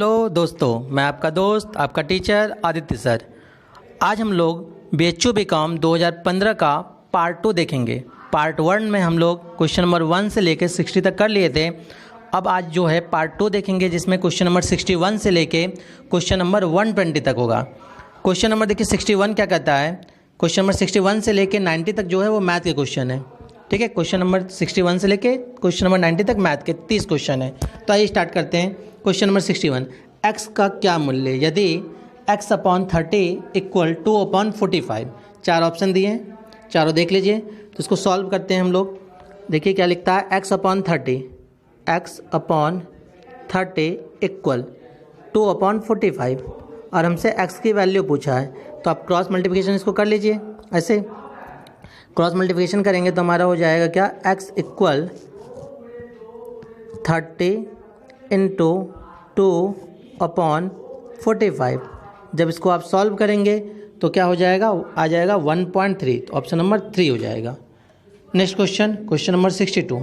Hello दोस्तों, मैं आपका दोस्त आपका टीचर आदित्य सर। आज हम लोग BHU BCom 2015 का पार्ट 2 देखेंगे। पार्ट 1 में हम लोग क्वेश्चन नंबर 1 से लेकर 60 तक कर लिए थे। अब आज जो है पार्ट 2 देखेंगे, जिसमें क्वेश्चन नंबर 61 से लेके क्वेश्चन नंबर 120 तक होगा। क्वेश्चन नंबर देखिए 61 क्या कहता है। क्वेश्चन नंबर 61 से लेके 90 तक जो है वो मैथ के क्वेश्चन है। ठीक है, क्वेश्चन नंबर 61 से लेके क्वेश्चन नंबर 90 तक मैथ के 30 क्वेश्चन है। तो आइए स्टार्ट करते हैं। क्वेश्चन नंबर 61, x का क्या मूल्य यदि x अपॉन 30 इक्वल 2 अपॉन 45। चार ऑप्शन दिए हैं, चारों देख लीजिए। तो इसको सॉल्व करते हैं हम लोग। देखिए क्या लिखता है, x अपॉन 30 इक्वल 2 अपॉन 45 और हमसे x की वैल्यू पूछा है। तो आप क्रॉस मल्टीप्लिकेशन इसको कर लीजिए। ऐसे क्रॉस मल्टीप्लिकेशन करेंगे तो हमारा हो जाएगा क्या, x इक्वल 30 इंटू 2 अपॉन 45। जब इसको आप सॉल्व करेंगे तो क्या हो जाएगा, आ जाएगा 1.3। तो ऑप्शन नंबर 3 हो जाएगा। Next question, question number 62।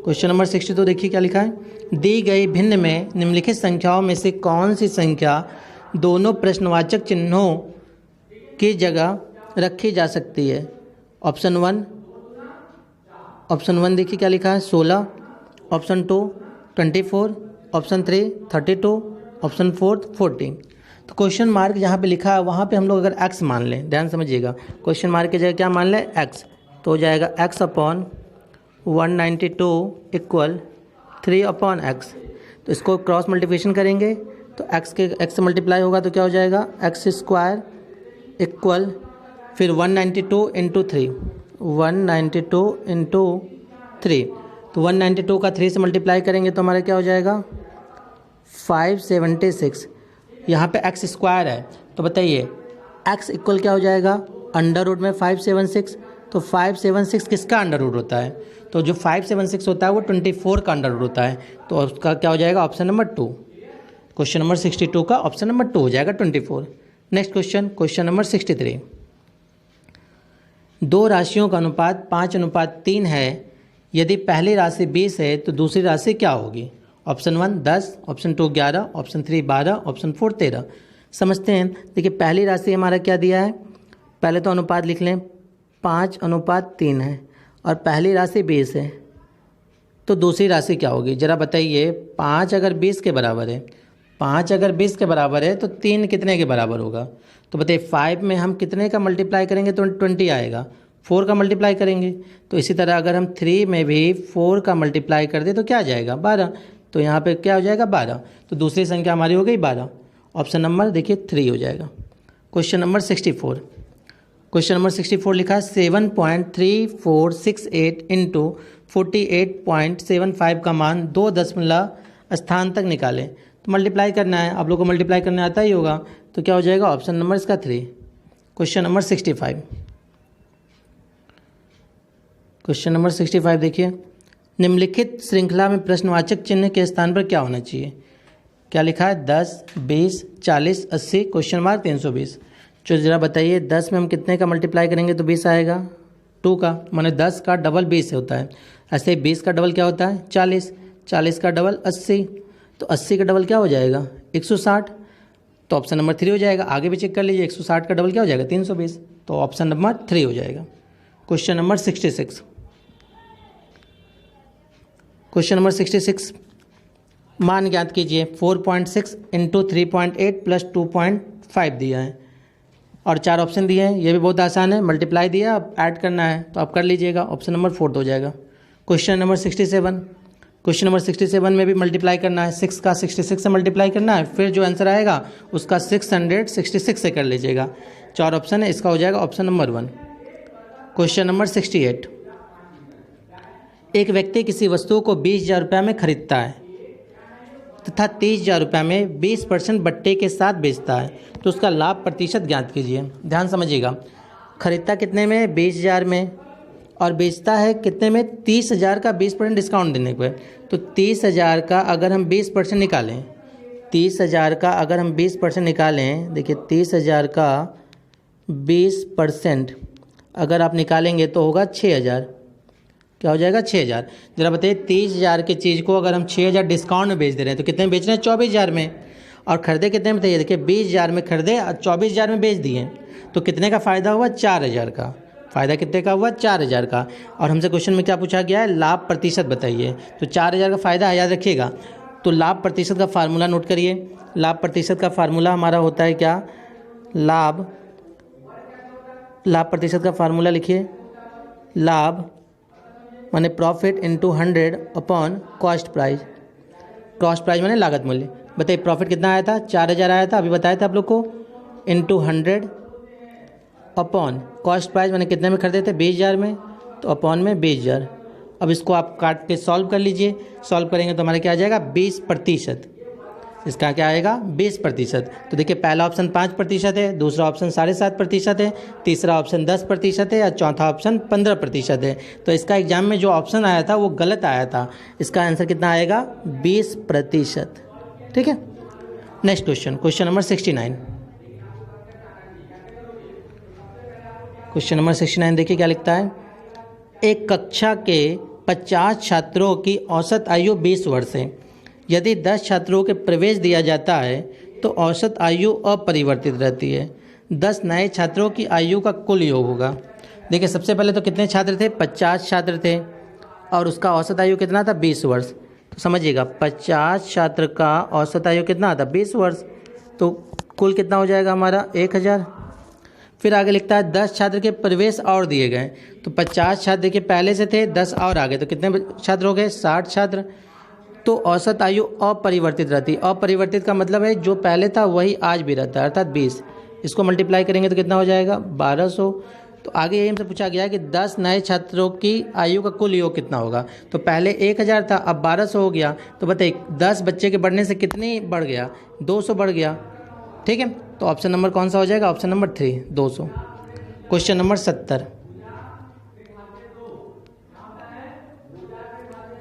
Question number 62 देखिए क्या लिखा है। दी गई भिन्न में निम्नलिखित संख्याओं में से कौन सी संख्या दोनों प्रश्नवाचक चिन्हों की जगह रखी जा सकती है। ऑप्शन 1 देखिए क्या लिखा है, 16। ऑप्शन 2 24। ऑप्शन 3 32। ऑप्शन 4 14। तो क्वेश्चन मार्क जहाँ पे लिखा है वहाँ पे हम लोग अगर x मान लें, ध्यान समझिएगा, क्वेश्चन मार्क की जगह क्या मान लें, x, तो हो जाएगा x upon 192 equal 3 upon x। तो इसको क्रॉस मल्टीप्लिकेशन करेंगे तो x से मल्टीप्लाई होगा तो क्या हो जाएगा, x स्क्वायर इक्वल फिर 192 इंटू 3, 192 इंटू 3। तो 192 का 3 से मल्टीप्लाई करेंगे तो हमारा क्या हो जाएगा, 576। यहाँ पे x स्क्वायर है तो बताइए x इक्वल क्या हो जाएगा, अंडर रूट में 576। तो 576 किसका अंडर रूट होता है, तो जो 576 होता है वो 24 का अंडर रूट होता है। तो उसका क्या हो जाएगा, ऑप्शन नंबर 2। क्वेश्चन नंबर 62 का ऑप्शन नंबर 2 हो जाएगा 24। Next question, question number 63। दो राशियों का अनुपात 5:3 है। यदि पहली राशि 20 है तो दूसरी राशि क्या होगी। Option 1 10, option 2 11, option 3 12, option 4 13। समझते हैं। देखिए पहली राशि हमारा क्या दिया है, पहले तो अनुपात लिख लें, 5:3 है और पहली राशि 20 है। तो दूसरी राशि क्या होगी ज़रा बताइए। 5 अगर 20 के बराबर है, 5 अगर 20 के बराबर है तो 3 कितने के बराबर होगा। तो बताइए 5 में हम कितने का मल्टीप्लाई करेंगे तो 20 आएगा, 4 का मल्टीप्लाई करेंगे। तो इसी तरह अगर हम 3 में भी 4 का मल्टीप्लाई कर दें तो क्या आ जाएगा, 12। तो यहाँ पे क्या हो जाएगा, 12। तो दूसरी संख्या हमारी हो गई 12। ऑप्शन नंबर देखिए 3 हो जाएगा। Question number 64। क्वेश्चन नंबर 64 लिखा है 7.3468 इंटू 48.75 का मान 2 दशमलव स्थान तक निकालें। तो मल्टीप्लाई करना है, आप लोग को मल्टीप्लाई करने आता ही होगा। तो क्या हो जाएगा, ऑप्शन नंबर इसका 3। Question number 65। क्वेश्चन नंबर 65 देखिए, निम्नलिखित श्रृंखला में प्रश्नवाचक चिन्ह के स्थान पर क्या होना चाहिए। क्या लिखा है, 10 20 40 80 क्वेश्चन मार्क 320। जो ज़रा बताइए 10 में हम कितने का मल्टीप्लाई करेंगे तो 20 आएगा, 2 का, माने 10 का डबल 20 होता है। ऐसे 20 का डबल क्या होता है, 40, 40 का डबल 80, तो 80 का डबल क्या हो जाएगा, 160। तो ऑप्शन नंबर 3 हो जाएगा। आगे भी चेक कर लीजिए, 160 का डबल क्या हो जाएगा, 320। तो ऑप्शन नंबर 3 हो जाएगा। Question number 66। क्वेश्चन नंबर 66, मान ज्ञात कीजिए। 4.6 इंटू 3.8 प्लस 2.5 दिया है और 4 ऑप्शन दिए हैं। ये भी बहुत आसान है, मल्टीप्लाई दिया, अब ऐड करना है तो आप कर लीजिएगा। ऑप्शन नंबर 4 हो जाएगा। Question number 67। क्वेश्चन नंबर 67 में भी मल्टीप्लाई करना है, 6 का 66 से मल्टीप्लाई करना है, फिर जो आंसर आएगा उसका 666 से कर लीजिएगा। 4 ऑप्शन है, इसका हो जाएगा ऑप्शन नंबर 1। Question number 68। एक व्यक्ति किसी वस्तु को 20,000 रुपये में खरीदता है तथा 30,000 रुपये में 20% बट्टे के साथ बेचता है, तो उसका लाभ प्रतिशत ज्ञात कीजिए। ध्यान समझिएगा, खरीदता कितने में, 20,000 में, और बेचता है कितने में, 30,000 का 20% डिस्काउंट देने पे। तो 30,000 का अगर हम 20% निकालें, 30,000 का अगर हम 20% निकालें, देखिए 30,000 का 20% अगर आप निकालेंगे तो होगा 6,000। क्या हो जाएगा 6,000। जरा बताइए 30,000 की चीज़ को अगर हम 6,000 डिस्काउंट में बेच दे रहे हैं तो कितने में बेच रहे हैं? 24,000 में। और खरीदे कितने में? बताइए, देखिए 20,000 में खरीदे और 24,000 में बेच दिए, तो कितने का फ़ायदा हुआ? 4,000 का। फ़ायदा कितने का हुआ? 4,000 का। और हमसे क्वेश्चन में क्या पूछा गया है? लाभ प्रतिशत बताइए। तो 4,000 का फ़ायदा है, याद रखिएगा। तो लाभ प्रतिशत का फार्मूला नोट करिए। लाभ प्रतिशत का फार्मूला हमारा होता है क्या? लाभ प्रतिशत का फार्मूला लिखिए। लाभ माने profit into 100 upon cost price. Cost price माने लागत मूल्य। बताइए प्रॉफिट कितना आया था? 4,000 आया था, अभी बताया था आप लोग को, इंटू 100 अपॉन कॉस्ट प्राइस माने कितने में खरीदे थे? 20,000 में, तो अपॉन में 20,000। अब इसको आप काट के सॉल्व कर लीजिए। सॉल्व करेंगे तो हमारा क्या आ जाएगा? 20%। इसका क्या आएगा? 20%। तो देखिए पहला ऑप्शन 5% है, दूसरा ऑप्शन 7.5% है, तीसरा ऑप्शन 10% है और चौथा ऑप्शन 15% है। तो इसका एग्जाम में जो ऑप्शन आया था वो गलत आया था। इसका आंसर कितना आएगा? 20%। ठीक है। Next question, question number 69। Question number 69 देखिए क्या लिखता है। एक कक्षा के 50 छात्रों की औसत आयु 20 वर्ष है। यदि 10 छात्रों के प्रवेश दिया जाता है तो औसत आयु अपरिवर्तित रहती है। 10 नए छात्रों की आयु का कुल योग होगा। देखिए सबसे पहले तो कितने छात्र थे? 50 छात्र थे और उसका औसत आयु कितना था? 20 वर्ष। तो समझिएगा 50 छात्र का औसत आयु कितना था? 20 वर्ष। तो कुल कितना हो जाएगा हमारा? 1,000। फिर आगे लिखता है 10 छात्र के प्रवेश और दिए गए। तो 50 छात्र देखिए पहले से थे, 10 और आगे, तो कितने छात्र हो गए? 60 छात्र। तो औसत आयु अपरिवर्तित रहती है। अपरिवर्तित का मतलब है जो पहले था वही आज भी रहता है, अर्थात 20। इसको मल्टीप्लाई करेंगे तो कितना हो जाएगा? 1200। तो आगे यही हमसे पूछा गया है कि 10 नए छात्रों की आयु का कुल योग कितना होगा। तो पहले 1,000 था, अब 1200 हो गया। तो बताइए 10 बच्चे के बढ़ने से कितनी बढ़ गया? 200 बढ़ गया। ठीक है, तो ऑप्शन नंबर कौन सा हो जाएगा? Option number 3, 200। Question number 70।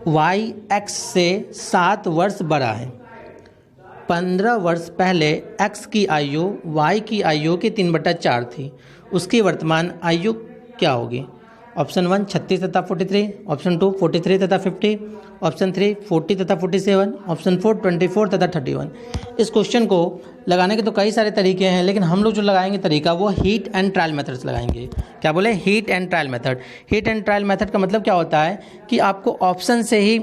y x से 7 वर्ष बड़ा है। 15 वर्ष पहले x की आयु y की आयु की 3/4 थी। उसकी वर्तमान आयु क्या होगी? ऑप्शन 1 36 तथा 43, ऑप्शन 2 43 तथा 50, ऑप्शन 3 40 तथा 47, ऑप्शन 4 24 तथा 31। इस क्वेश्चन को लगाने के तो कई सारे तरीके हैं, लेकिन हम लोग जो लगाएंगे तरीका वो हीट एंड ट्रायल मेथड्स लगाएंगे। क्या बोले? Heat and trial method. Heat and trial method का मतलब क्या होता है कि आपको ऑप्शन से ही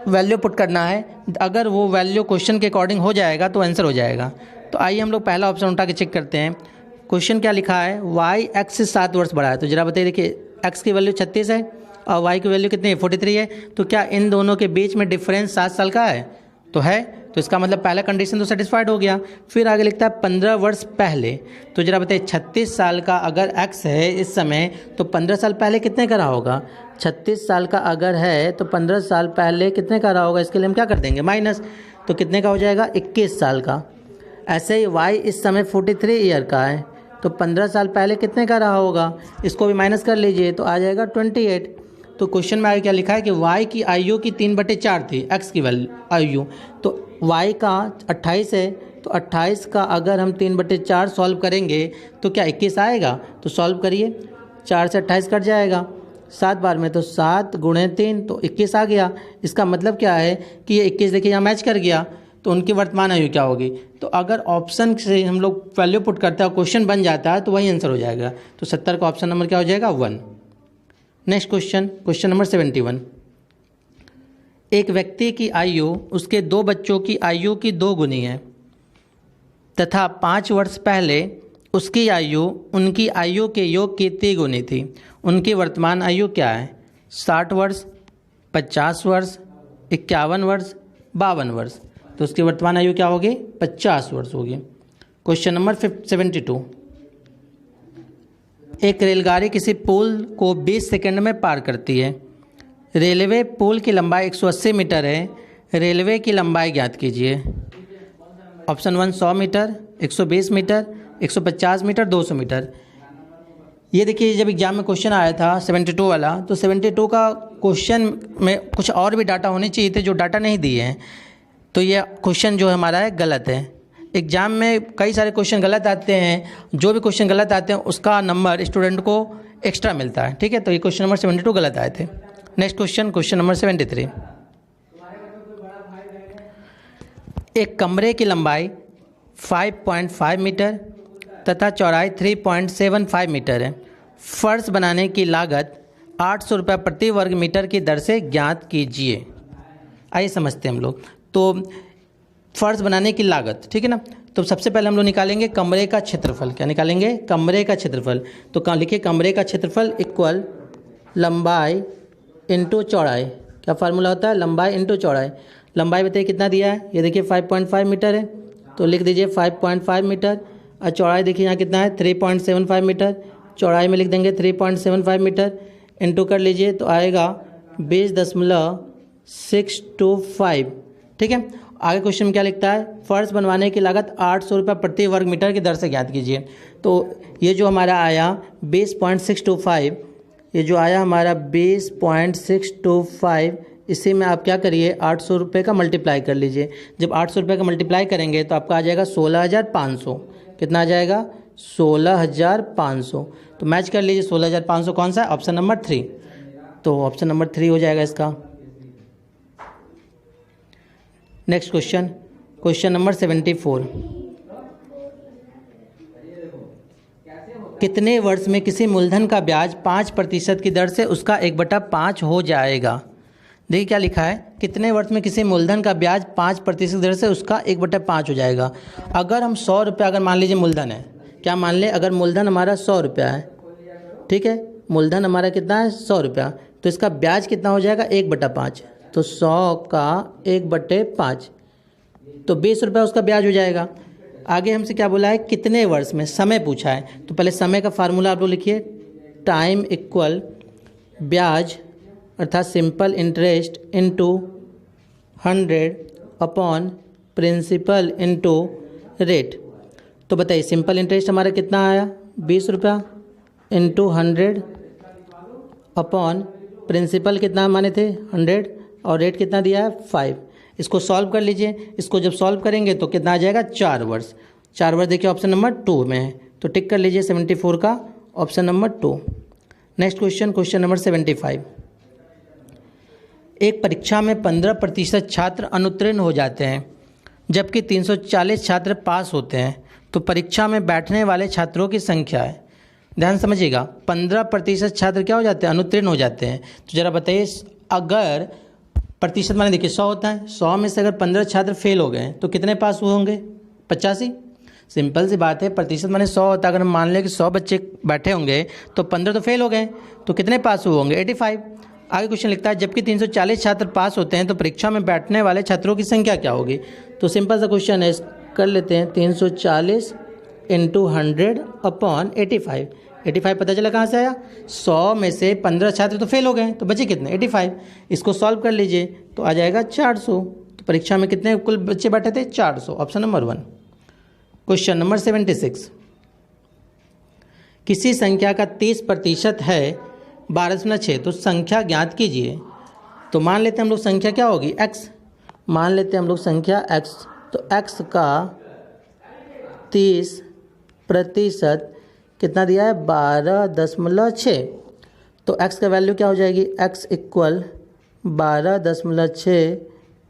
वैल्यू पुट करना है। अगर वो वैल्यू क्वेश्चन के अकॉर्डिंग हो जाएगा तो आंसर हो जाएगा। तो आइए हम लोग पहला ऑप्शन उठा के चेक करते हैं। क्वेश्चन क्या लिखा है? y x से 7 वर्ष बड़ा है। तो जरा बताइए, देखिए x की वैल्यू 36 है और y की वैल्यू कितनी है? 43 है। तो क्या इन दोनों के बीच में डिफरेंस 7 साल का है? तो है। तो इसका मतलब पहला कंडीशन तो सेटिस्फाइड हो गया। फिर आगे लिखता है 15 वर्ष पहले। तो जरा बताइए 36 साल का अगर x है इस समय, तो 15 साल पहले कितने का रहा होगा? 36 साल का अगर है तो 15 साल पहले कितने का रहा होगा? इसके लिए हम क्या कर देंगे? माइनस। तो कितने का हो जाएगा? 21 साल का। ऐसे ही y इस समय 43 ईयर का है, तो 15 साल पहले कितने का रहा होगा? इसको भी माइनस कर लीजिए तो आ जाएगा 28। तो क्वेश्चन में आगे क्या लिखा है कि y की आयु की 3/4 थी, x की वैल्यू आयु, तो y का 28 है। तो 28 का अगर हम 3/4 सॉल्व करेंगे तो क्या 21 आएगा? तो सॉल्व करिए, 4 से 28 कट जाएगा 7 बार में, तो 7 गुणे 3 तो 21 आ गया। इसका मतलब क्या है कि ये 21 देखिए यहाँ मैच कर गया। तो उनकी वर्तमान आयु क्या होगी? तो अगर ऑप्शन से हम लोग वैल्यू पुट करते हैं और क्वेश्चन बन जाता है तो वही आंसर हो जाएगा। तो 70 का ऑप्शन नंबर क्या हो जाएगा? 1। Next question, question number 71। एक व्यक्ति की आयु उसके 2 बच्चों की आयु की 2 गुनी है तथा 5 वर्ष पहले उसकी आयु उनकी आयु के योग की 3 गुनी थी। उनकी वर्तमान आयु क्या है? 60 वर्ष, 50 वर्ष, 51 वर्ष, 52 वर्ष। तो उसकी वर्तमान आयु क्या होगी? 50 वर्ष होगी। Question number 72। एक रेलगाड़ी किसी पुल को 20 सेकंड में पार करती है। रेलवे पुल की लंबाई 180 मीटर है। रेलवे की लंबाई ज्ञात कीजिए। Option 1 100 meter, 120 meter, 150 meter, 200 meter. ये देखिए जब एग्जाम में क्वेश्चन आया था 72 वाला, तो 72 का क्वेश्चन में कुछ और भी डाटा होने चाहिए थे जो डाटा नहीं दिए हैं। तो ये क्वेश्चन जो हमारा है गलत है। एग्जाम में कई सारे क्वेश्चन गलत आते हैं, जो भी क्वेश्चन गलत आते हैं उसका नंबर स्टूडेंट को एक्स्ट्रा मिलता है। ठीक है, तो ये क्वेश्चन नंबर 72 गलत आए थे। Next question, question number 73। एक कमरे की लंबाई 5.5 मीटर तथा चौड़ाई 3.75 मीटर है। फर्श बनाने की लागत 800 रुपये प्रति वर्ग मीटर की दर से ज्ञात कीजिए। आइए समझते हैं हम लोग। तो फर्श बनाने की लागत, ठीक है ना। तो सबसे पहले हम लोग निकालेंगे कमरे का क्षेत्रफल। क्या निकालेंगे? कमरे का क्षेत्रफल। तो कहाँ लिखिए, कमरे का क्षेत्रफल इक्वल लंबाई इंटू चौड़ाई। क्या फार्मूला होता है? लंबाई इंटू चौड़ाई। लंबाई बताइए कितना दिया है, ये देखिए 5.5 मीटर है, तो लिख दीजिए 5.5 मीटर। और चौड़ाई देखिए यहाँ कितना है, 3.75 मीटर। चौड़ाई में लिख देंगे 3.75 मीटर, इंटू कर लीजिए तो आएगा 20.625। ठीक है। आगे क्वेश्चन में क्या लिखता है, फर्श बनवाने की लागत 800 रुपये प्रति वर्ग मीटर की दर से ज्ञात कीजिए। तो ये जो हमारा आया 20.625, ये जो आया हमारा 20.625, इसी में आप क्या करिए 800 रुपये का मल्टीप्लाई कर लीजिए। जब 800 रुपये का मल्टीप्लाई करेंगे तो आपका आ जाएगा 16,500। कितना आ जाएगा? 16,500। तो मैच कर लीजिए 16,500 कौन सा है? Option number 3। तो ऑप्शन नंबर 3 हो जाएगा इसका। Next question, question number 74। कितने वर्ष में किसी मूलधन का ब्याज 5% की दर से उसका 1/5 हो जाएगा? देखिए क्या लिखा है, कितने वर्ष में किसी मूलधन का ब्याज 5% की दर से उसका 1/5 हो जाएगा। अगर हम 100 रुपये अगर मान लीजिए मूलधन है, क्या मान ले, अगर मूलधन हमारा 100 रुपया है, ठीक है, मूलधन हमारा कितना है 100 रुपया, तो इसका ब्याज कितना हो जाएगा 1/5। तो 100 का 1/5 तो 20 रुपया उसका ब्याज हो जाएगा। आगे हमसे क्या बोला है, कितने वर्ष में, समय पूछा है। तो पहले समय का फार्मूला आप लोग लिखिए, टाइम इक्वल ब्याज अर्थात simple interest into 100 upon principal into rate. तो बताइए सिंपल इंटरेस्ट हमारा कितना आया 20 रुपया इंटू 100 अपॉन प्रिंसिपल कितना माने थे 100 और रेट कितना दिया है 5। इसको सॉल्व कर लीजिए। इसको जब सॉल्व करेंगे तो कितना आ जाएगा 4 वर्ष। 4 वर्ष देखिए ऑप्शन नंबर 2 में है, तो टिक कर लीजिए 74 का option number 2। Next question, question number 75। एक परीक्षा में 15% छात्र अनुत्तीर्ण हो जाते हैं जबकि 340 छात्र पास होते हैं, तो परीक्षा में बैठने वाले छात्रों की संख्या है। ध्यान समझिएगा, 15% छात्र क्या हो जाते हैं, अनुत्तीर्ण हो जाते हैं। तो जरा बताइए, अगर प्रतिशत माने देखिए 100 होता है, 100 में से अगर 15 छात्र फेल हो गए तो कितने पास हुए होंगे 85। सिंपल सी बात है, प्रतिशत माने 100 होता है, अगर हम मान लें कि 100 बच्चे बैठे होंगे तो 15 तो फेल हो गए, तो कितने पास हुए होंगे 85। आगे क्वेश्चन लिखता है, जबकि 340 छात्र पास होते हैं तो परीक्षा में बैठने वाले छात्रों की संख्या क्या होगी। तो सिंपल सा क्वेश्चन है, कर लेते हैं 340 इंटू 100 अपॉन 85। 85 पता चला कहाँ से आया, 100 में से 15 छात्र तो फेल हो गए, तो बचे कितने 85। इसको सॉल्व कर लीजिए तो आ जाएगा 400। तो परीक्षा में कितने कुल बच्चे बैठे थे 400, ऑप्शन नंबर 1। Question number 76। किसी संख्या का 30% है 12.6, तो संख्या ज्ञात कीजिए। तो मान लेते हैं हम लोग संख्या क्या होगी x, मान लेते हैं हम लोग संख्या x। तो x का 30% कितना दिया है 12.6, तो x का वैल्यू क्या हो जाएगी, x इक्वल 12.6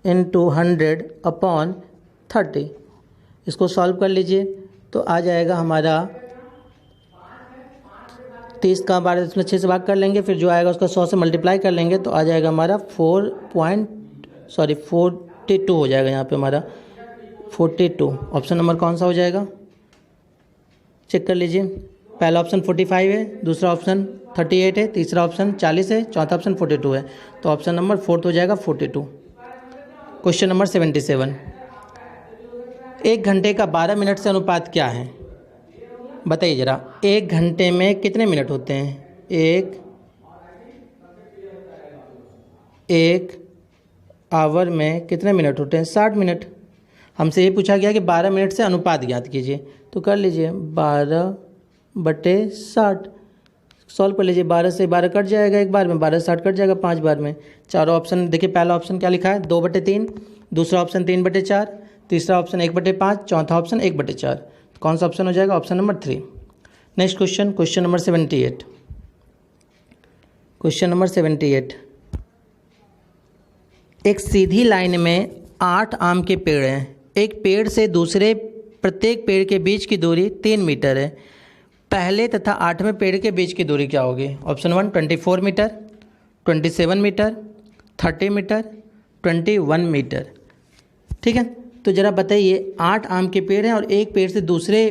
इंटू 100 अपॉन 30। इसको सॉल्व कर लीजिए तो आ जाएगा हमारा 30 का 12.6 से भाग कर लेंगे, फिर जो आएगा उसका 100 से मल्टीप्लाई कर लेंगे, तो आ जाएगा हमारा 42 हो जाएगा यहाँ पे हमारा 42। ऑप्शन नंबर कौन सा हो जाएगा, चेक कर लीजिए। पहला ऑप्शन 45 है, दूसरा ऑप्शन 38 है, तीसरा ऑप्शन 40 है, चौथा ऑप्शन 42 है, तो ऑप्शन नंबर 4 हो जाएगा 42। Question number 77। 1 घंटे का 12 मिनट से अनुपात क्या है, बताइए जरा। 1 घंटे में कितने मिनट होते हैं, एक आवर में कितने मिनट होते हैं 60 मिनट। हमसे ये पूछा गया कि 12 मिनट से अनुपात ज्ञात कीजिए, तो कर लीजिए 12/60। सॉल्व कर लीजिए, 12 से 12 कट जाएगा एक बार में, 12 से 60 कट जाएगा 5 बार में। चारों ऑप्शन देखिए, पहला ऑप्शन क्या लिखा है 2/3, दूसरा ऑप्शन 3/4, तीसरा ऑप्शन 1/5, चौथा ऑप्शन 1/4। कौन सा ऑप्शन हो जाएगा, option number 3। Next question, question number 78। Question number 78। एक सीधी लाइन में 8 आम के पेड़ हैं। एक पेड़ से दूसरे प्रत्येक पेड़ के बीच की दूरी 3 मीटर है। पहले तथा 8वें पेड़ के बीच की दूरी क्या होगी? Option 1 24 meter, 27 meter, 30 meter, 21 meter. ठीक है, तो ज़रा बताइए 8 आम के पेड़ हैं और एक पेड़ से दूसरे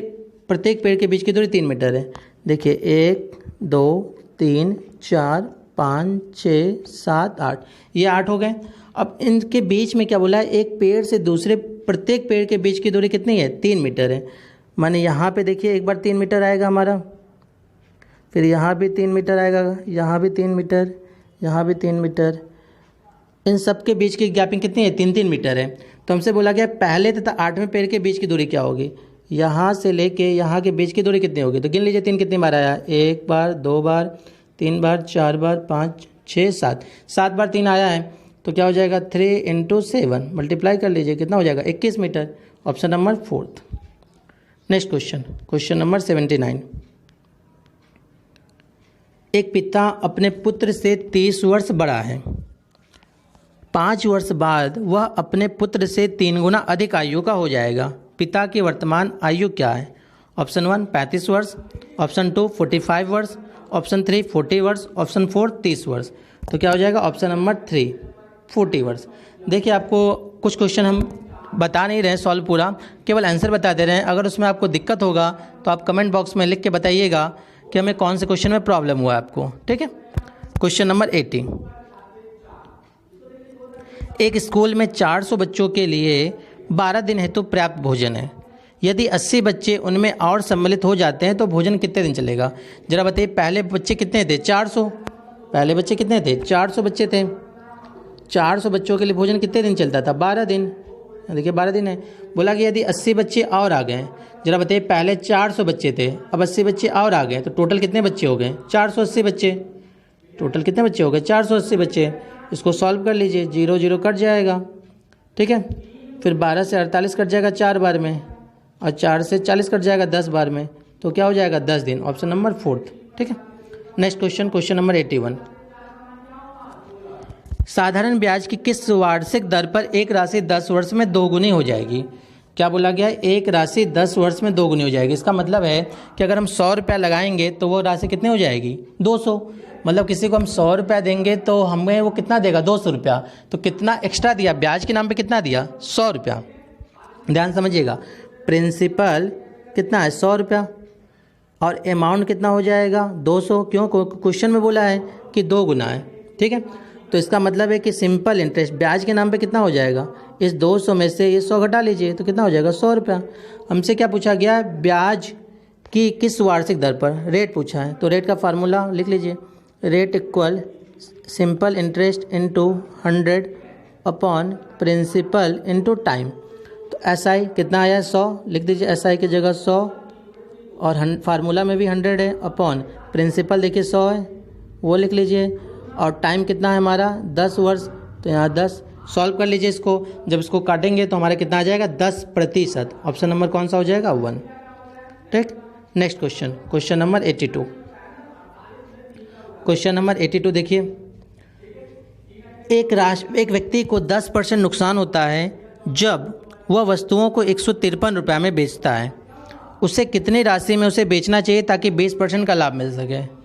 प्रत्येक पेड़ के बीच की दूरी 3 मीटर है। देखिए 1 2 3 4 5 6 7 8, ये 8 हो गए। अब इनके बीच में क्या बोला है? एक पेड़ से दूसरे प्रत्येक पेड़ के बीच की दूरी कितनी है? 3 मीटर है। माने यहाँ पे देखिए एक बार 3 मीटर आएगा हमारा, फिर यहाँ भी 3 मीटर आएगा, यहाँ भी 3 मीटर, यहाँ भी 3 मीटर। इन सब के बीच की गैपिंग कितनी है? 3-3 मीटर है। तो हमसे बोला गया पहले तथा 8वें पेड़ के बीच की दूरी क्या होगी? यहाँ से लेके यहाँ के बीच की दूरी कितनी होगी? तो गिन लीजिए 3 कितनी बार आया? 1 बार, 2 बार, 3 बार, 4 बार, 5 6 7, 7 बार 3 आया है। तो क्या हो जाएगा? 3 × 7 मल्टीप्लाई कर लीजिए, कितना हो जाएगा? 21 meter. Option number 4। Next question, question number 79। एक पिता अपने पुत्र से 30 वर्ष बड़ा है। 5 वर्ष बाद वह अपने पुत्र से 3 गुना अधिक आयु का हो जाएगा। पिता की वर्तमान आयु क्या है? ऑप्शन 1 35 वर्ष, ऑप्शन 2 45 वर्ष, ऑप्शन 3 40 वर्ष, ऑप्शन 4 30 वर्ष। तो क्या हो जाएगा? ऑप्शन नंबर 3 40 वर्ष। देखिए आपको कुछ क्वेश्चन हम बता नहीं रहे हैं सॉल्व पूरा, केवल आंसर बता दे रहे हैं। अगर उसमें आपको दिक्कत होगा तो आप कमेंट बॉक्स में लिख के बताइएगा कि हमें कौन से क्वेश्चन में प्रॉब्लम हुआ है आपको। ठीक है, क्वेश्चन नंबर 80। एक स्कूल में 400 बच्चों के लिए 12 दिन हेतु पर्याप्त भोजन है। यदि 80 बच्चे उनमें और सम्मिलित हो जाते हैं तो भोजन कितने दिन चलेगा? जरा बताइए, पहले बच्चे कितने थे? 400। पहले बच्चे कितने थे? 400 बच्चे थे। 400 बच्चों के लिए भोजन कितने दिन चलता था? 12 दिन। देखिए 12 दिन है। बोला कि यदि 80 बच्चे और आ गए, जरा बताइए पहले 400 बच्चे थे, अब 80 बच्चे और आ गए तो टोटल कितने बच्चे हो गए? 480 बच्चे। टोटल कितने बच्चे हो गए? 480 बच्चे। इसको सॉल्व कर लीजिए, 0 0 कट जाएगा। ठीक है, फिर 12 से 48 कट जाएगा 4 बार में, और 4 से 40 कट जाएगा 10 बार में। तो क्या हो जाएगा? 10 दिन। Option number 4। ठीक है, नेक्स्ट क्वेश्चन, क्वेश्चन नंबर 81। साधारण ब्याज की किस वार्षिक दर पर एक राशि 10 वर्ष में 2 गुनी हो जाएगी? क्या बोला गया है? एक राशि 10 वर्ष में 2 गुनी हो जाएगी। इसका मतलब है कि अगर हम 100 रुपया लगाएंगे तो वो राशि कितनी हो जाएगी? 200। मतलब किसी को हम 100 रुपया देंगे तो हमें वो कितना देगा? 200 रुपया। तो कितना एक्स्ट्रा दिया? ब्याज के नाम पे कितना दिया? 100 रुपया। ध्यान समझिएगा, प्रिंसिपल कितना है? 100 रुपया, और अमाउंट कितना हो जाएगा? 200। क्यों? क्वेश्चन में बोला है कि 2 गुना है। ठीक है, तो इसका मतलब है कि सिंपल इंटरेस्ट ब्याज के नाम पे कितना हो जाएगा? इस 200 में से ये 100 घटा लीजिए तो कितना हो जाएगा? 100 रुपया। हमसे क्या पूछा गया है? ब्याज की किस वार्षिक दर पर, रेट पूछा है। तो रेट का फार्मूला लिख लीजिए, rate equal simple interest into 100 upon principal into time. तो SI कितना आया? 100 लिख दीजिए, SI की जगह 100, और फार्मूला में भी 100 है, अपॉन प्रिंसिपल देखिए 100 है वो लिख लीजिए, और टाइम कितना है हमारा? 10 वर्ष। तो यहाँ 10। सॉल्व कर लीजिए इसको, जब इसको काटेंगे तो हमारा कितना आ जाएगा? 10%। ऑप्शन नंबर कौन सा हो जाएगा? 1। ठीक, next question, question number 82। Question number 82 देखिए, एक व्यक्ति को 10% नुकसान होता है जब वह वस्तुओं को 153 रुपये में बेचता है। उसे कितनी राशि में उसे बेचना चाहिए ताकि 20% का लाभ मिल सके?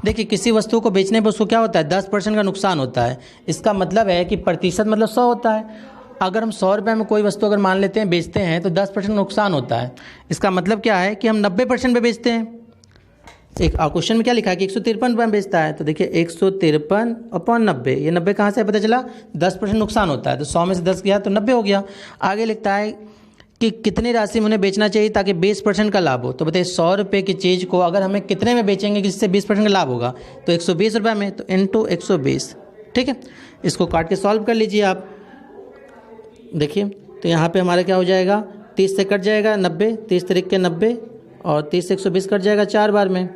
देखिए किसी वस्तु को बेचने पर उसको क्या होता है? 10% का नुकसान होता है। इसका मतलब है कि प्रतिशत मतलब 100 होता है। अगर हम 100 रुपये में कोई वस्तु अगर मान लेते हैं बेचते हैं तो 10% नुकसान होता है। इसका मतलब क्या है कि हम 90% पे बेचते हैं। एक क्वेश्चन में क्या लिखा है कि 153 रुपये में बेचता है। तो देखिए 153 अपॉन 90, ये 90 कहाँ से पता चला? 10% नुकसान होता है, तो 100 में से 10 गया तो 90 हो गया। आगे लिखता है कि कितनी राशि में उन्हें बेचना चाहिए ताकि 20% का लाभ हो। तो बताइए 100 रुपये की चीज़ को अगर हमें कितने में बेचेंगे कि जिससे 20% का लाभ होगा? तो 120 रुपये में, तो इंटू 120। ठीक है, इसको काट के सॉल्व कर लीजिए आप। देखिए तो यहाँ पे हमारा क्या हो जाएगा? 30 से कट जाएगा 90, 30 तरीक के 90, और 30 से 120 कट जाएगा 4 बार में।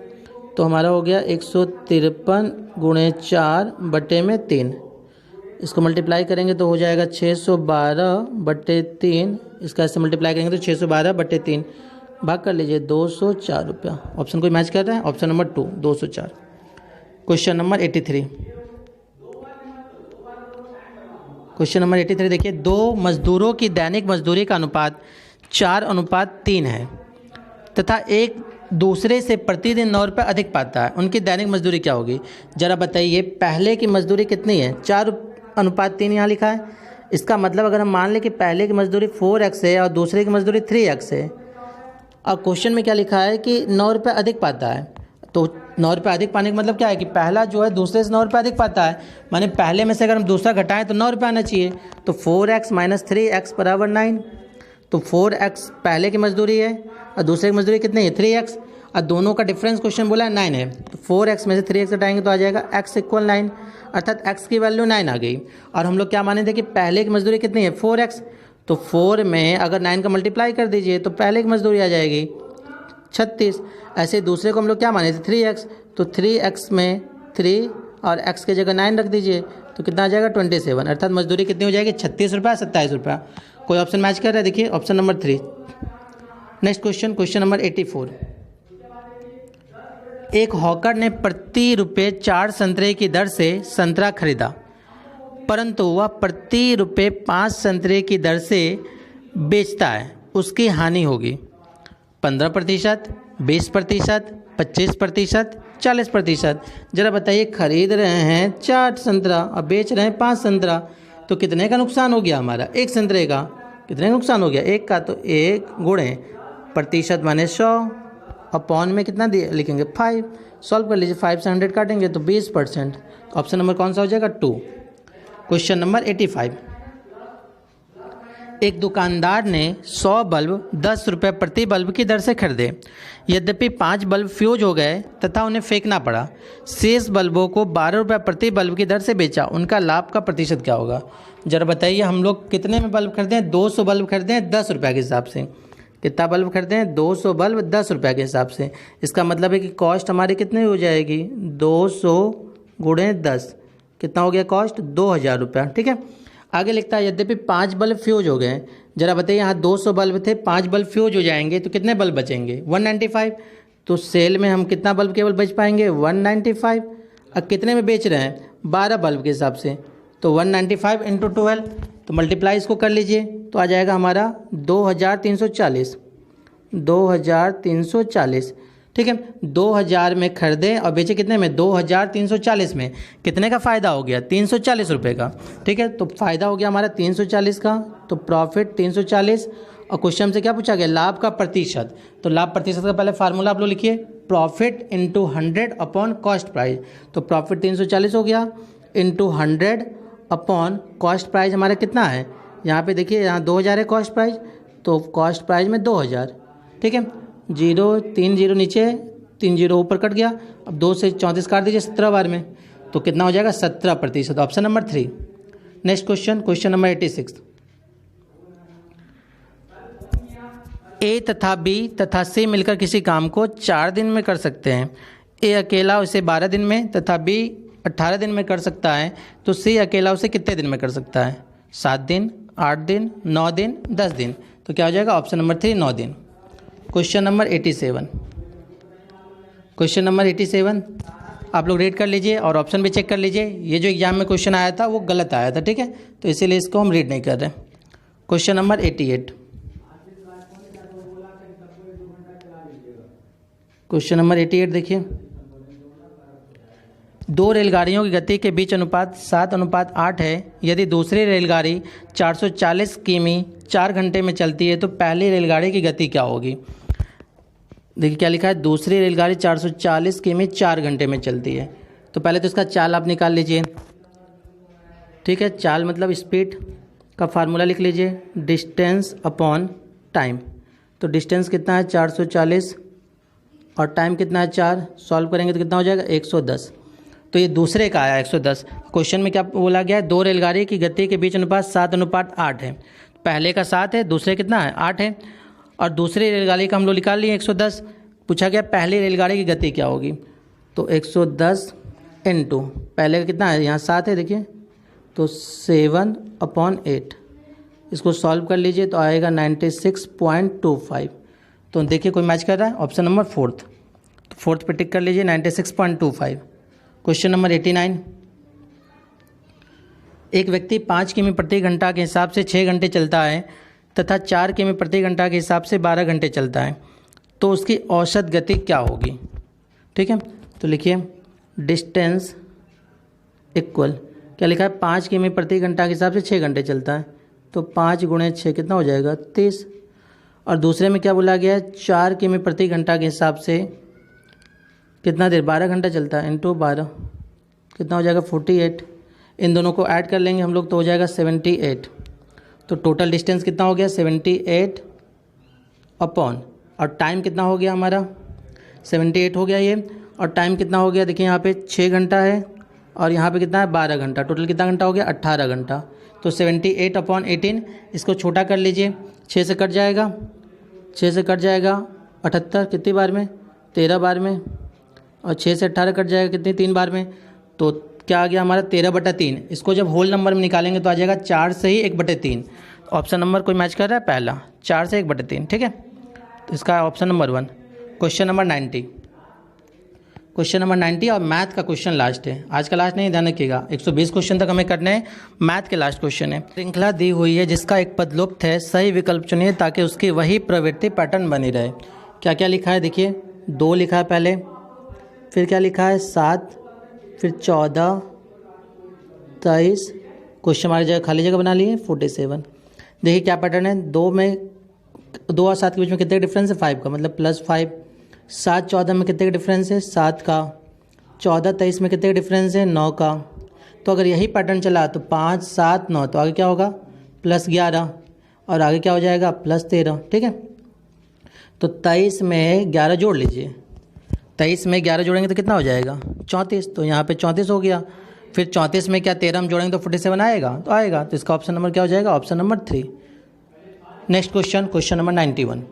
तो हमारा हो गया 153 × 4/3। इसको मल्टीप्लाई करेंगे तो हो जाएगा 612/3। इसका ऐसे मल्टीप्लाई करेंगे तो 612/3 भाग कर लीजिए 204 रुपया। ऑप्शन कोई मैच कर रहा है? Option number 2 204। Question number 83। Question number 83 देखिए, 2 मजदूरों की दैनिक मजदूरी का अनुपात 4:3 है तथा एक दूसरे से प्रतिदिन 9 रुपये अधिक पाता है, उनकी दैनिक मजदूरी क्या होगी? जरा बताइए, पहले की मजदूरी कितनी है? 4:3 यहाँ लिखा है। इसका मतलब अगर हम मान लें कि पहले की मजदूरी 4x है और दूसरे की मजदूरी 3x है, और क्वेश्चन में क्या लिखा है कि 9 रुपये अधिक पाता है, तो 9 रुपये अधिक पाने का मतलब क्या है कि पहला जो है दूसरे से 9 रुपये अधिक पाता है, माने पहले में से अगर हम दूसरा घटाएं तो 9 रुपये आना चाहिए। तो 4x - 3x = 9। तो 4x पहले की मजदूरी है और दूसरे की मजदूरी कितनी है? 3x, और दोनों का डिफरेंस क्वेश्चन बोला है 9 है। तो 4x में से 3x घटाएंगे तो आ जाएगा x = 9, अर्थात x की वैल्यू 9 आ गई। और हम लोग क्या माने थे कि पहले की मजदूरी कितनी है? 4x। तो 4 में अगर 9 का मल्टीप्लाई कर दीजिए तो पहले की मजदूरी आ जाएगी 36। ऐसे दूसरे को हम लोग क्या माने थे? 3x। तो 3x में 3 और x की जगह 9 रख दीजिए तो कितना आ जाएगा? 27, अर्थात मजदूरी कितनी हो जाएगी? 36 रुपये, 27 रुपये। कोई ऑप्शन मैच कर रहा है? देखिए option number 3। Next question, question number 84। एक हॉकर ने प्रति रुपये 4 संतरे की दर से संतरा खरीदा, परंतु वह प्रति रुपये 5 संतरे की दर से बेचता है, उसकी हानि होगी 15%, 20%, 25%, 40%। जरा बताइए, खरीद रहे हैं 4 संतरा और बेच रहे हैं 5 संतरा, तो कितने का नुकसान हो गया हमारा? 1 संतरे का कितने का नुकसान हो गया? 1 का। तो 1 गुणे प्रतिशत माने 100, अपॉन में कितना दिए लिखेंगे? 5। सॉल्व कर लीजिए, 5 से 100 काटेंगे तो 20%। तो ऑप्शन नंबर कौन सा हो जाएगा? 2। Question number 85। एक दुकानदार ने 100 बल्ब 10 रुपये प्रति बल्ब की दर से खरीदे। यद्यपि 5 बल्ब फ्यूज हो गए तथा उन्हें फेंकना पड़ा। शेष बल्बों को 12 रुपये प्रति बल्ब की दर से बेचा, उनका लाभ का प्रतिशत क्या होगा? जरा बताइए, हम लोग कितने में बल्ब खरीदे हैं? 200 बल्ब खरीदे हैं 10 रुपये के हिसाब से। कितना बल्ब खरीदे हैं? 200 बल्ब 10 रुपये के हिसाब से। इसका मतलब है कि कॉस्ट हमारी कितनी हो जाएगी? 200 गुणे 10, कितना हो गया कॉस्ट? 2000 रुपये। ठीक है, आगे लिखता है, यद्यपि 5 बल्ब फ्यूज हो गए। जरा बताइए, यहाँ 200 बल्ब थे, 5 बल्ब फ्यूज हो जाएंगे तो कितने बल्ब बचेंगे? 195। तो सेल में हम कितना बल्ब केवल बच पाएंगे? 195। अब कितने में बेच रहे हैं? 12 बल्ब के हिसाब से। तो 195 × 12, तो मल्टीप्लाई इसको कर लीजिए तो आ जाएगा हमारा 2340। 2340। ठीक है, 2000 में खरीदे और बेचे कितने में? 2340 में। कितने का फ़ायदा हो गया? 340 रुपये का। ठीक है, तो फ़ायदा हो गया हमारा 340 का, तो प्रॉफिट 340। और क्वेश्चन से क्या पूछा गया? लाभ का प्रतिशत। तो लाभ प्रतिशत का पहले फार्मूला आप लोग लिखिए, profit into 100 upon cost price. तो प्रॉफिट 340 हो गया इंटू 100 अपॉन कॉस्ट प्राइस हमारा कितना है? यहाँ पे देखिए, यहाँ 2000 है कॉस्ट प्राइस, तो कॉस्ट प्राइस में 2000। ठीक है, 3 0 नीचे, 3 0 ऊपर कट गया। अब 2 से 34 काट दीजिए 17 बार में, तो कितना हो जाएगा? 17%। Option number 3। Next question, question number 86। ए तथा बी तथा सी मिलकर किसी काम को 4 दिन में कर सकते हैं। ए अकेला उसे 12 दिन में तथा बी 18 दिन में कर सकता है, तो सी अकेला उसे कितने दिन में कर सकता है? 7 दिन, 8 दिन, 9 दिन, 10 दिन। तो क्या हो जाएगा? ऑप्शन नंबर 3, 9 दिन। Question number 87। क्वेश्चन नंबर 87 आप लोग रीड कर लीजिए और ऑप्शन भी चेक कर लीजिए। ये जो एग्जाम में क्वेश्चन आया था वो गलत आया था, ठीक है, तो इसीलिए इसको हम रीड नहीं कर रहे। Question number 88। क्वेश्चन नंबर 88 देखिए, 2 रेलगाड़ियों की गति के बीच अनुपात 7:8 है। यदि दूसरी रेलगाड़ी 440 किमी 4 घंटे में चलती है तो पहली रेलगाड़ी की गति क्या होगी? देखिए क्या लिखा है, दूसरी रेलगाड़ी 440 किमी 4 घंटे में चलती है। तो पहले तो इसका चाल आप निकाल लीजिए। ठीक है, चाल मतलब स्पीड का फार्मूला लिख लीजिए, डिस्टेंस अपॉन टाइम। तो डिस्टेंस कितना है? 440 और टाइम कितना है? 4। सॉल्व करेंगे तो कितना हो जाएगा? 110। तो ये दूसरे का आया 110। क्वेश्चन में क्या बोला गया है? 2 रेलगाड़ी की गति के बीच अनुपात 7:8 है। पहले का 7 है, दूसरे कितना है? 8 है। और दूसरी रेलगाड़ी का हम लोग निकाल लिए 110। पूछा गया पहली रेलगाड़ी की गति क्या होगी? तो 110 इंटू पहले का कितना है? यहाँ 7 है, देखिए, तो 7/8। इसको सॉल्व कर लीजिए तो आएगा 96.25। तो देखिए कोई मैच कर रहा है? Option number 4। तो 4 पे टिक कर लीजिए, 96.25। Question number 89। एक व्यक्ति 5 किमी प्रति घंटा के हिसाब से 6 घंटे चलता है तथा 4 किमी प्रति घंटा के हिसाब से 12 घंटे चलता है, तो उसकी औसत गति क्या होगी। ठीक है, तो लिखिए डिस्टेंस इक्वल क्या लिखा है, 5 किमी प्रति घंटा के हिसाब से 6 घंटे चलता है, तो 5 × 6 कितना हो जाएगा 30। और दूसरे में क्या बोला गया है, 4 किमी प्रति घंटा के हिसाब से कितना देर 12 घंटा चलता है, इंटू 12 कितना हो जाएगा 48। इन दोनों को ऐड कर लेंगे हम लोग तो हो जाएगा 78। तो टोटल डिस्टेंस कितना हो गया 78 अपॉन, और टाइम कितना हो गया हमारा 78 हो गया ये, और टाइम कितना हो गया देखिए यहाँ पे 6 घंटा है और यहाँ पे कितना है 12 घंटा, टोटल कितना घंटा हो गया 18 घंटा। तो 78 अपॉन 18, इसको छोटा कर लीजिए, 6 से कट जाएगा, 6 से कट जाएगा 78 कितनी बार में 13 बार में, और 6 से 18 कट जाएगा कितनी 3 बार में, तो क्या आ गया हमारा 13/3। इसको जब होल नंबर में निकालेंगे तो आ जाएगा 4 से ही 1/3। ऑप्शन नंबर कोई मैच कर रहा है पहला 4 से 1/3। ठीक है, तो इसका option number 1। Question number 90, question number 90 और मैथ का क्वेश्चन लास्ट है, आज का लास्ट नहीं, ध्यान रखिएगा 120 क्वेश्चन तक हमें करने हैं, मैथ के लास्ट क्वेश्चन है। श्रृंखला दी हुई है जिसका एक पद लुप्त है, सही विकल्प चुनिए ताकि उसकी वही प्रवृत्ति पैटर्न बनी रहे। क्या क्या लिखा है देखिए, 2 लिखा है पहले, फिर क्या लिखा है 7, फिर 14, 23, क्वेश्चन हमारी जगह खाली जगह बना लिए 47। देखिए क्या पैटर्न है, 2 और 7 के बीच में कितने का डिफरेंस है 5 का, मतलब +5। 7 14 में कितने का डिफरेंस है 7 का, 14 23 में कितने का डिफरेंस है 9 का। तो अगर यही पैटर्न चला तो 5 7 9, तो आगे क्या होगा +11, और आगे क्या हो जाएगा +13। ठीक है, तो 23 में 11 जोड़ लीजिए, 23 में 11 जोड़ेंगे तो कितना हो जाएगा 34, तो यहाँ पे 34 हो गया। फिर 34 में क्या 13 हम जोड़ेंगे तो 47 आएगा, तो आएगा, तो इसका ऑप्शन नंबर क्या हो जाएगा, option number 3। Next question, question number 91।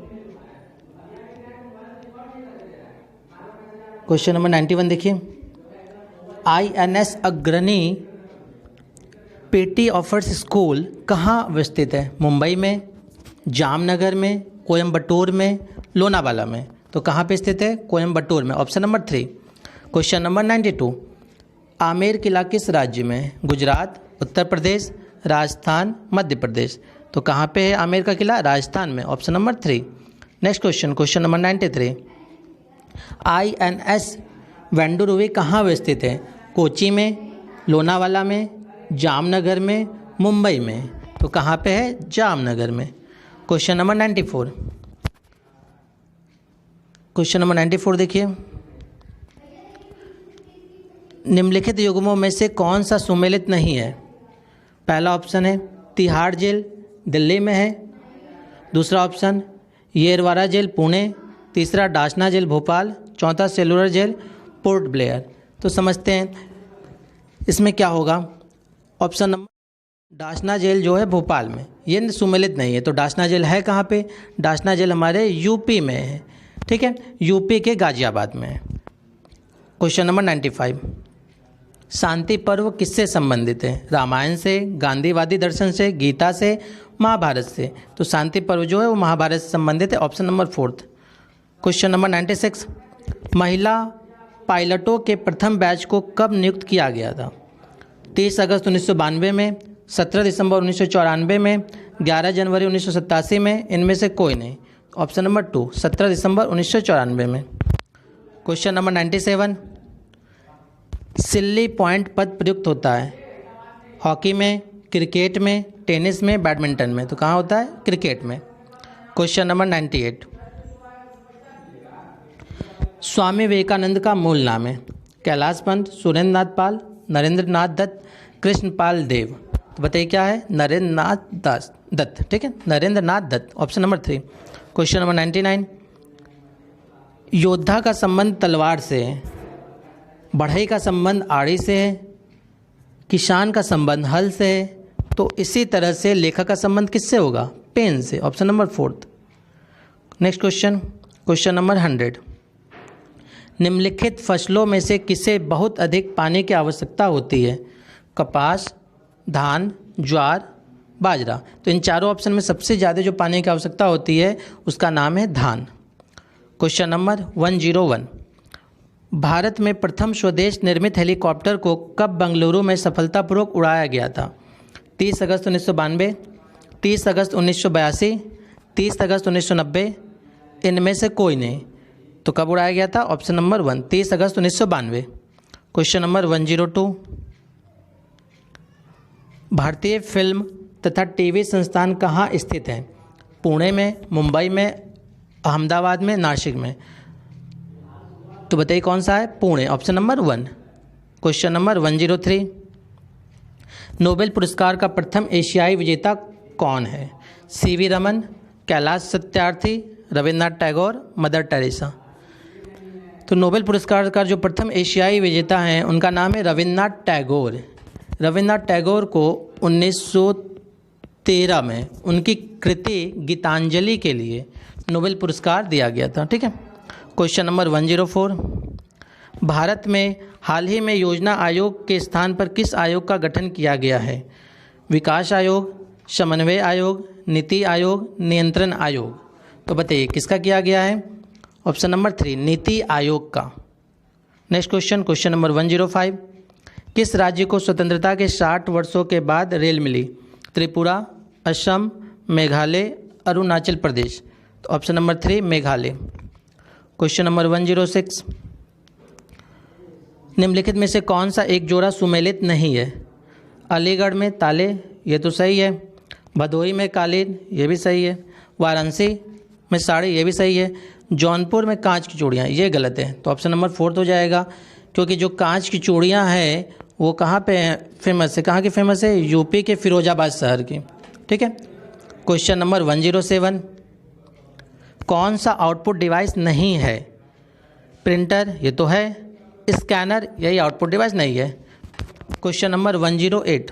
Question number 91 देखिए, INS अग्रणी पेटी ऑफर्स स्कूल कहाँ विस्तृत है, मुंबई में, जामनगर में, कोयम्बटूर में, लोनावाला में। तो कहाँ पे स्थित है, कोयम्बटूर में, option number 3। Question number 92, Amer किला किस राज्य में, गुजरात, उत्तर प्रदेश, राजस्थान, मध्य प्रदेश। तो कहाँ पे है आमेर का किला, राजस्थान में, option number 3। Next question, question number 93, INS वेंडुरुवी कहाँ स्थित है, कोची में, लोनावाला में, जामनगर में, मुंबई में। तो कहाँ पे है, जामनगर में। क्वेश्चन नंबर 94, क्वेश्चन नंबर 94 देखिए, निम्नलिखित युग्मों में से कौन सा सुमेलित नहीं है। पहला ऑप्शन है तिहाड़ जेल दिल्ली में है, दूसरा ऑप्शन येरवाड़ा जेल पुणे, तीसरा डासना जेल भोपाल, चौथा सेलुलर जेल पोर्ट ब्लेयर। तो समझते हैं इसमें क्या होगा, ऑप्शन नंबर डासना जेल जो है भोपाल में, ये सुमेलित नहीं है। तो डासना जेल है कहाँ पे, डासना जेल हमारे यूपी में है। ठीक है, यूपी के गाजियाबाद में है। क्वेश्चन नंबर 95, शांति पर्व किससे संबंधित है, रामायण से, गांधीवादी दर्शन से, गीता से, महाभारत से। तो शांति पर्व जो है वो महाभारत से संबंधित है, ऑप्शन नंबर 4। क्वेश्चन नंबर 96, महिला पायलटों के प्रथम बैच को कब नियुक्त किया गया था, 30 अगस्त 1992 में, 17 दिसंबर 1994 में, 11 जनवरी 1987 में, इनमें से कोई नहीं, ऑप्शन नंबर 2, 17 दिसंबर 1994 में। क्वेश्चन नंबर 97, सिल्ली पॉइंट पद प्रयुक्त होता है हॉकी में, क्रिकेट में, टेनिस में, बैडमिंटन में। तो कहाँ होता है, क्रिकेट में। क्वेश्चन नंबर 98, स्वामी विवेकानंद का मूल नाम है, कैलाश पंत, सुरेंद्र नाथ पाल, नरेंद्र नाथ दत्त, कृष्णपाल देव। तो बताइए क्या है, नरेंद्र नाथ दत्त। ठीक है, Narendra Nath Dutt, option number 3। Question number 99, योद्धा का संबंध तलवार से है, बढ़ई का संबंध आड़ी से है, किसान का संबंध हल से है, तो इसी तरह से लेखक का संबंध किससे होगा, पेन से, option number 4। Next question, question number 100, निम्नलिखित फसलों में से किसे बहुत अधिक पानी की आवश्यकता होती है, कपास, धान, ज्वार, बाजरा। तो इन चारों ऑप्शन में सबसे ज़्यादा जो पानी की आवश्यकता होती है उसका नाम है धान। क्वेश्चन नंबर 101, भारत में प्रथम स्वदेश निर्मित हेलीकॉप्टर को कब बेंगलुरु में सफलतापूर्वक उड़ाया गया था, 30 अगस्त 1992, 30 अगस्त 1982, 30 अगस्त 1990, इनमें से कोई नहीं। तो कब उड़ाया गया था? ऑप्शन नंबर 1, 30 अगस्त 1992। क्वेश्चन नंबर 102, भारतीय फिल्म तथा टीवी संस्थान कहाँ स्थित है? पुणे में, मुंबई में, अहमदाबाद में, नासिक में? तो बताइए कौन सा है? Pune, option number 1। Question number 103, Nobel पुरस्कार का प्रथम एशियाई विजेता कौन है? CV Raman, Kailash Satyarthi, Rabindranath Tagore, mother Teresa? तो नोबेल पुरस्कार का जो प्रथम एशियाई विजेता हैं उनका नाम है रविन्द्रनाथ टैगोर। रविन्द्रनाथ टैगोर को 1913 में उनकी कृति गीतांजलि के लिए नोबेल पुरस्कार दिया गया था। ठीक है। क्वेश्चन नंबर 104, भारत में हाल ही में योजना आयोग के स्थान पर किस आयोग का गठन किया गया है? विकास आयोग, समन्वय आयोग, नीति आयोग, नियंत्रण आयोग? तो बताइए किसका किया गया है? ऑप्शन नंबर 3, नीति आयोग का। नेक्स्ट क्वेश्चन, क्वेश्चन नंबर 105, किस राज्य को स्वतंत्रता के 60 वर्षों के बाद रेल मिली? त्रिपुरा, असम, मेघालय, अरुणाचल प्रदेश? तो option number 3, Meghalaya. Question number 106, निम्नलिखित में से कौन सा एक जोड़ा सुमेलित नहीं है? अलीगढ़ में ताले, ये तो सही है। भदोही में कालीन, ये भी सही है। वाराणसी में साड़ी, ये भी सही है। जौनपुर में कांच की चूड़ियाँ, ये गलत है। तो ऑप्शन नंबर 4 हो जाएगा, क्योंकि जो कांच की चूड़ियाँ हैं वो कहाँ पे फेमस है? कहाँ की फेमस है? यूपी के फिरोजाबाद शहर की। ठीक है। क्वेश्चन नंबर 107, कौन सा आउटपुट डिवाइस नहीं है? प्रिंटर, ये तो है। स्कैनर, यही आउटपुट डिवाइस नहीं है। क्वेश्चन नंबर 108,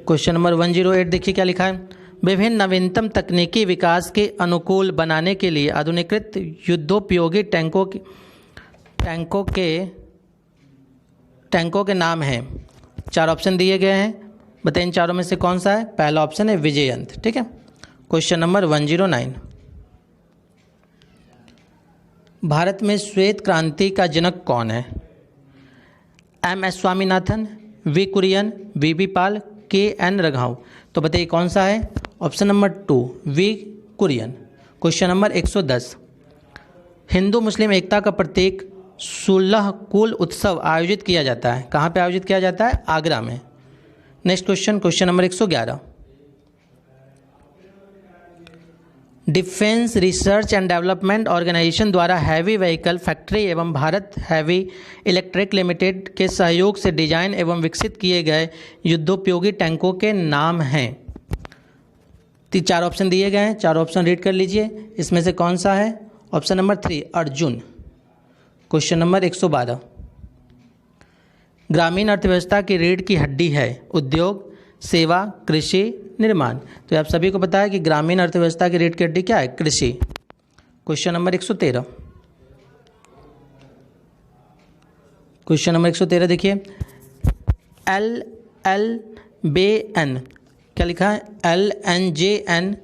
क्वेश्चन नंबर 108 देखिए क्या लिखा है। विभिन्न नवीनतम तकनीकी विकास के अनुकूल बनाने के लिए आधुनिकृत युद्धोपयोगी टैंकों के नाम हैं। 4 ऑप्शन दिए गए हैं, बताइए इन चारों में से कौन सा है? पहला ऑप्शन है विजयंत। ठीक है। क्वेश्चन नंबर 109, भारत में श्वेत क्रांति का जनक कौन है? M S. Swaminathan, V Kurien, V Pal, K N. रघाऊ? तो बताइए कौन सा है? Option number 2, V Kurien. Question number 110, हिंदू मुस्लिम एकता का प्रतीक 16 कुल उत्सव आयोजित किया जाता है। कहाँ पे आयोजित किया जाता है? आगरा में। Next question, question number 111, defence research and development organisation द्वारा हैवी व्हीकल फैक्ट्री एवं भारत हैवी इलेक्ट्रिक लिमिटेड के सहयोग से डिजाइन एवं विकसित किए गए युद्धोपयोगी टैंकों के नाम हैं। 4 ऑप्शन दिए गए हैं, 4 ऑप्शन रीड कर लीजिए। इसमें से कौन सा है? Option number 3, Arjun. Question number 112, ग्रामीण अर्थव्यवस्था की रीढ़ की हड्डी है? उद्योग, सेवा, कृषि, निर्माण? तो आप सभी को पता है कि ग्रामीण अर्थव्यवस्था की रीढ़ की हड्डी क्या है? कृषि। क्वेश्चन नंबर 113, क्वेश्चन नंबर 113 देखिए, LLBN क्या लिखा है? LNJN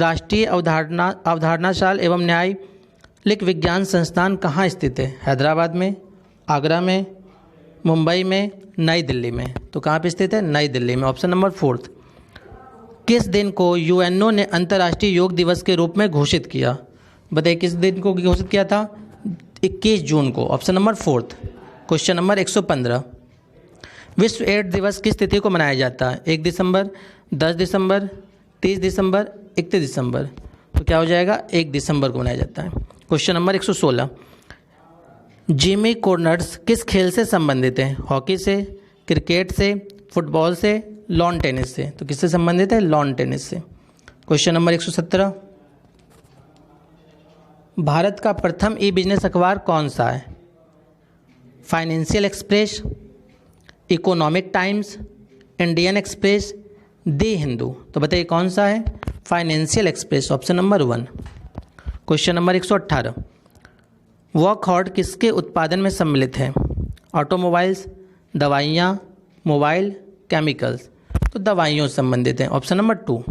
राष्ट्रीय अवधारणाशाल एवं न्यायिक विज्ञान संस्थान कहाँ स्थित है? हैदराबाद में, आगरा में, मुंबई में, नई दिल्ली में? तो कहाँ पे स्थित है? नई दिल्ली में। Option number 4। किस दिन को यूएनओ ने अंतर्राष्ट्रीय योग दिवस के रूप में घोषित किया? बताइए किस दिन को घोषित किया था? 21 जून को। Option number 4। क्वेश्चन नंबर 115, विश्व एड्स दिवस किस तिथि को मनाया जाता है? 1 दिसंबर, 10 दिसंबर, 30 दिसंबर, 31 दिसंबर? तो क्या हो जाएगा? 1 दिसंबर को मनाया जाता है। क्वेश्चन नंबर 116, जिमी कॉर्नर्स किस खेल से संबंधित हैं? हॉकी से, क्रिकेट से, फुटबॉल से, लॉन टेनिस से? तो किससे संबंधित है? लॉन टेनिस से। क्वेश्चन नंबर 117, भारत का प्रथम ई बिजनेस अखबार कौन सा है? Financial Express, Economic Times, Indian Express, the Hindu? तो बताइए कौन सा है? Financial Express, option number 1। Question number 118, Wockhardt किसके उत्पादन में सम्मिलित है? ऑटोमोबाइल्स, दवाइयाँ, मोबाइल, केमिकल्स? तो दवाइयों से संबंधित है। Option number 2।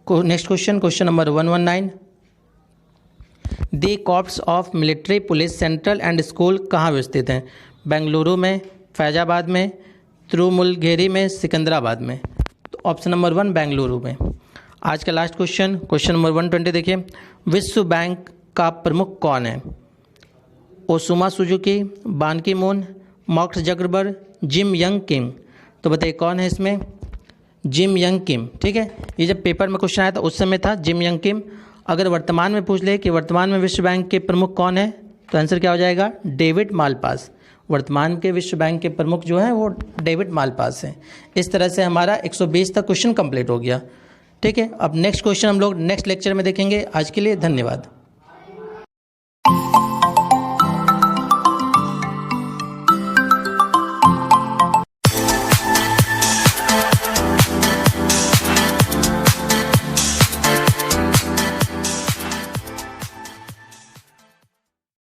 Next question, question number 119, the corps of military police central and school कहाँ स्थित हैं? बेंगलुरु में, फैजाबाद में, तिरुमुलगेरी में, सिकंदराबाद में। तो ऑप्शन नंबर 1 बेंगलुरु में। आज का लास्ट क्वेश्चन, क्वेश्चन नंबर 120 देखिए, विश्व बैंक का प्रमुख कौन है? ओसुमा Suzuki, Ban Ki Moon, Mark Zuckerberg, Jim Yong Kim. तो बताइए कौन है इसमें? Jim Yong Kim. ठीक है, ये जब पेपर में क्वेश्चन आया था उस समय था जिम यंग किम। अगर वर्तमान में पूछ ले कि वर्तमान में विश्व बैंक के प्रमुख कौन है, तो आंसर क्या हो जाएगा? David Malpass. वर्तमान के विश्व बैंक के प्रमुख जो हैं वो डेविड मालपास हैं। इस तरह से हमारा 120 तक क्वेश्चन कंप्लीट हो गया। ठीक है, अब नेक्स्ट क्वेश्चन हम लोग नेक्स्ट लेक्चर में देखेंगे। आज के लिए धन्यवाद।